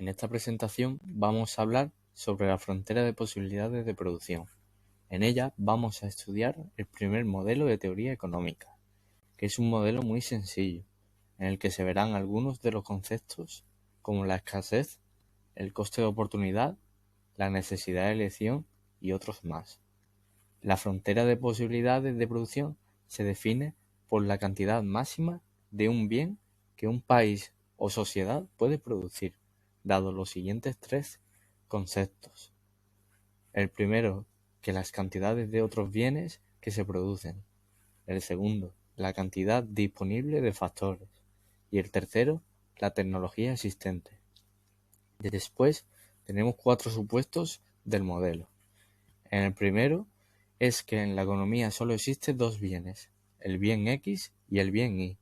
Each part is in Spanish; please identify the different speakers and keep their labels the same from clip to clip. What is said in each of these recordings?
Speaker 1: En esta presentación vamos a hablar sobre la frontera de posibilidades de producción. En ella vamos a estudiar el primer modelo de teoría económica, que es un modelo muy sencillo, en el que se verán algunos de los conceptos como la escasez, el coste de oportunidad, la necesidad de elección y otros más. La frontera de posibilidades de producción se define por la cantidad máxima de un bien que un país o sociedad puede producir, dado los siguientes tres conceptos. El primero, que las cantidades de otros bienes que se producen. El segundo, la cantidad disponible de factores. Y el tercero, la tecnología existente. Después tenemos cuatro supuestos del modelo. En el primero es que en la economía solo existen dos bienes, el bien X y el bien Y.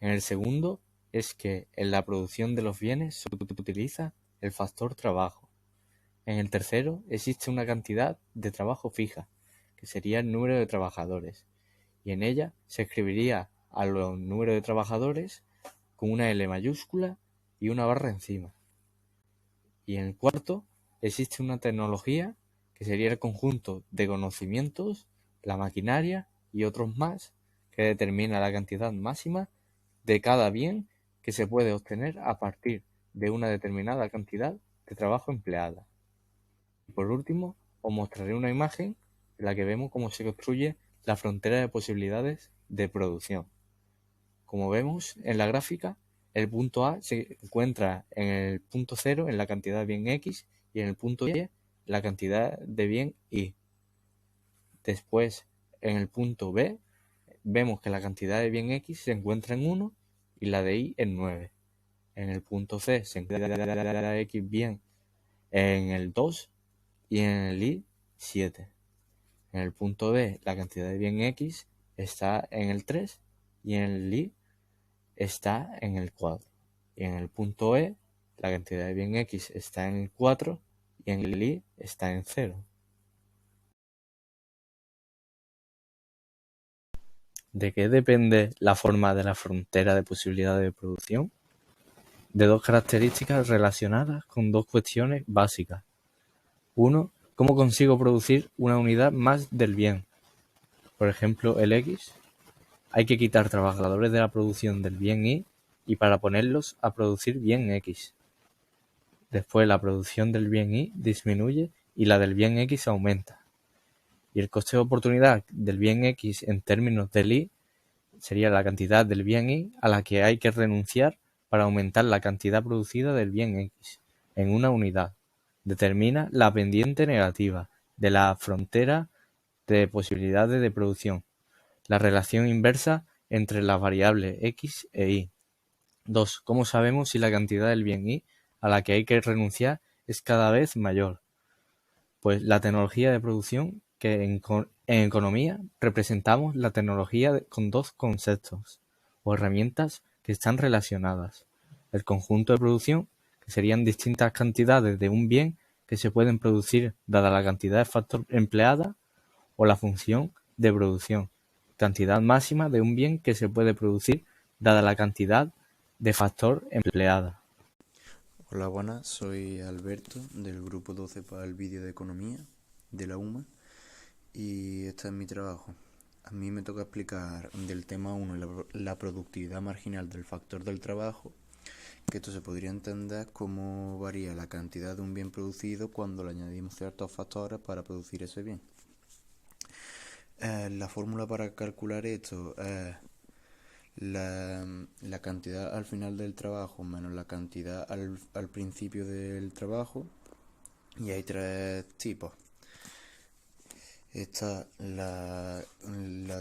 Speaker 1: En el segundo es que en la producción de los bienes se utiliza el factor trabajo. En el tercero existe una cantidad de trabajo fija, que sería el número de trabajadores, y en ella se escribiría a los números de trabajadores con una L mayúscula y una barra encima. Y en el cuarto existe una tecnología que sería el conjunto de conocimientos, la maquinaria y otros más que determina la cantidad máxima de cada bien que se puede obtener a partir de una determinada cantidad de trabajo empleada. Y por último, os mostraré una imagen en la que vemos cómo se construye la frontera de posibilidades de producción. Como vemos en la gráfica, el punto A se encuentra en el punto 0 en la cantidad de bien X y en el punto Y la cantidad de bien Y. Después, en el punto B, vemos que la cantidad de bien X se encuentra en 1 y la de Y en 9. En el punto C se encuentra la X bien en el 2 y en el Y 7. En el punto D la cantidad de bien X está en el 3 y en el Y está en el 4. Y en el punto E la cantidad de bien X está en el 4 y en el Y está en 0. ¿De qué depende la forma de la frontera de posibilidades de producción? De dos características relacionadas con dos cuestiones básicas. 1. ¿Cómo consigo producir una unidad más del bien? Por ejemplo, el X. Hay que quitar trabajadores de la producción del bien Y y para ponerlos a producir bien X. Después la producción del bien Y disminuye y la del bien X aumenta. Y el coste de oportunidad del bien X en términos del Y sería la cantidad del bien Y a la que hay que renunciar para aumentar la cantidad producida del bien X en una unidad. Determina la pendiente negativa de la frontera de posibilidades de producción, la relación inversa entre las variables X e Y. 2. ¿Cómo sabemos si la cantidad del bien Y a la que hay que renunciar es cada vez mayor? Pues la tecnología de producción, que en economía representamos la tecnología con dos conceptos o herramientas que están relacionadas. El conjunto de producción, que serían distintas cantidades de un bien que se pueden producir dada la cantidad de factor empleada, o la función de producción, cantidad máxima de un bien que se puede producir dada la cantidad de factor empleada.
Speaker 2: Hola, buenas, soy Alberto del grupo 12 para el vídeo de economía de la UMA y este es mi trabajo. A mí me toca explicar del tema 1 la productividad marginal del factor del trabajo, que esto se podría entender como varía la cantidad de un bien producido cuando le añadimos ciertos factores para producir ese bien. La fórmula para calcular esto es la cantidad al final del trabajo menos la cantidad al principio del trabajo, y hay tres tipos. Está la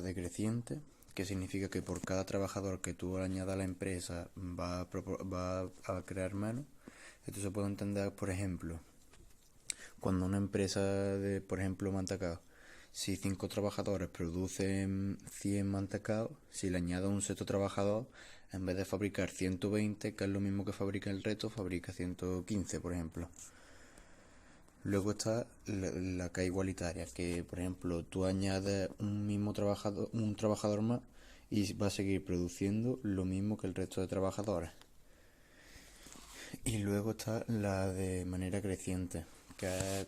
Speaker 2: decreciente, que significa que por cada trabajador que tú añadas a la empresa va a crear menos. Esto se puede entender, por ejemplo, cuando una empresa de, por ejemplo, mantecado, si 5 trabajadores producen 100 mantecados, si le añado un sexto trabajador, en vez de fabricar 120, que es lo mismo que fabrica el resto, fabrica 115, por ejemplo. Luego está la que es igualitaria, que por ejemplo tú añades un trabajador más y va a seguir produciendo lo mismo que el resto de trabajadores. Y luego está la de manera creciente, que es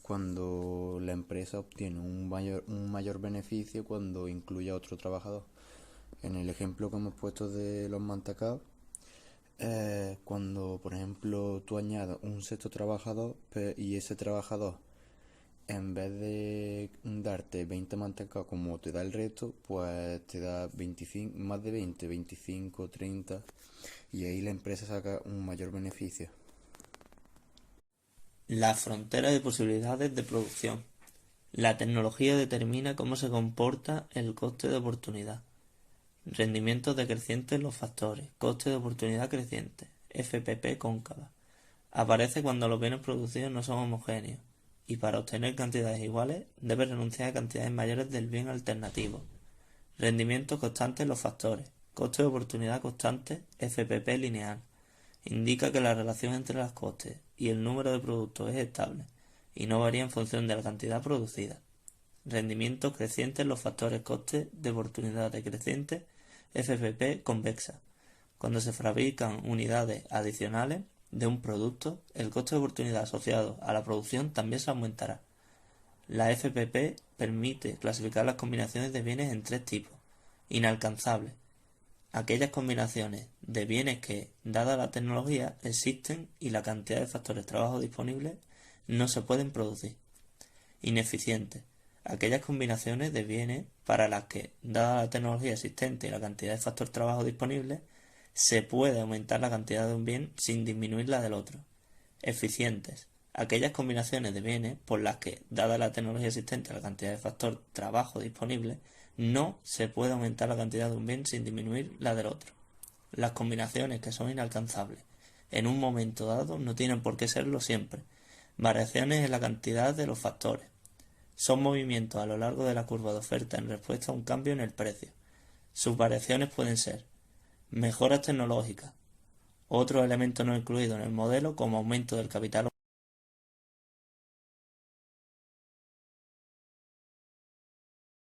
Speaker 2: cuando la empresa obtiene un mayor beneficio cuando incluye a otro trabajador. En el ejemplo que hemos puesto de los mantecaos, cuando, por ejemplo, tú añadas un sexto trabajador y ese trabajador, en vez de darte 20 mantecaos como te da el resto, pues te da 25, más de 20, 25, 30, y ahí la empresa saca un mayor beneficio.
Speaker 3: La frontera de posibilidades de producción. La tecnología determina cómo se comporta el coste de oportunidad. Rendimientos decrecientes en los factores. Coste de oportunidad creciente. FPP cóncava. Aparece cuando los bienes producidos no son homogéneos y para obtener cantidades iguales debe renunciar a cantidades mayores del bien alternativo. Rendimientos constantes en los factores. Coste de oportunidad constante. FPP lineal. Indica que la relación entre los costes y el número de productos es estable y no varía en función de la cantidad producida. Rendimientos crecientes en los factores coste de oportunidad decreciente FPP convexa. Cuando se fabrican unidades adicionales de un producto, el coste de oportunidad asociado a la producción también se aumentará. La FPP permite clasificar las combinaciones de bienes en tres tipos. Inalcanzables. Aquellas combinaciones de bienes que, dada la tecnología, existen y la cantidad de factores de trabajo disponibles no se pueden producir. Ineficientes. Aquellas combinaciones de bienes para las que, dada la tecnología existente y la cantidad de factor trabajo disponible, se puede aumentar la cantidad de un bien sin disminuir la del otro. Eficientes. Aquellas combinaciones de bienes por las que, dada la tecnología existente y la cantidad de factor trabajo disponible, no se puede aumentar la cantidad de un bien sin disminuir la del otro. Las combinaciones que son inalcanzables en un momento dado no tienen por qué serlo siempre. Variaciones en la cantidad de los factores. Son movimientos a lo largo de la curva de oferta en respuesta a un cambio en el precio. Sus variaciones pueden ser mejoras tecnológicas, otros elementos no incluidos en el modelo como aumento del capital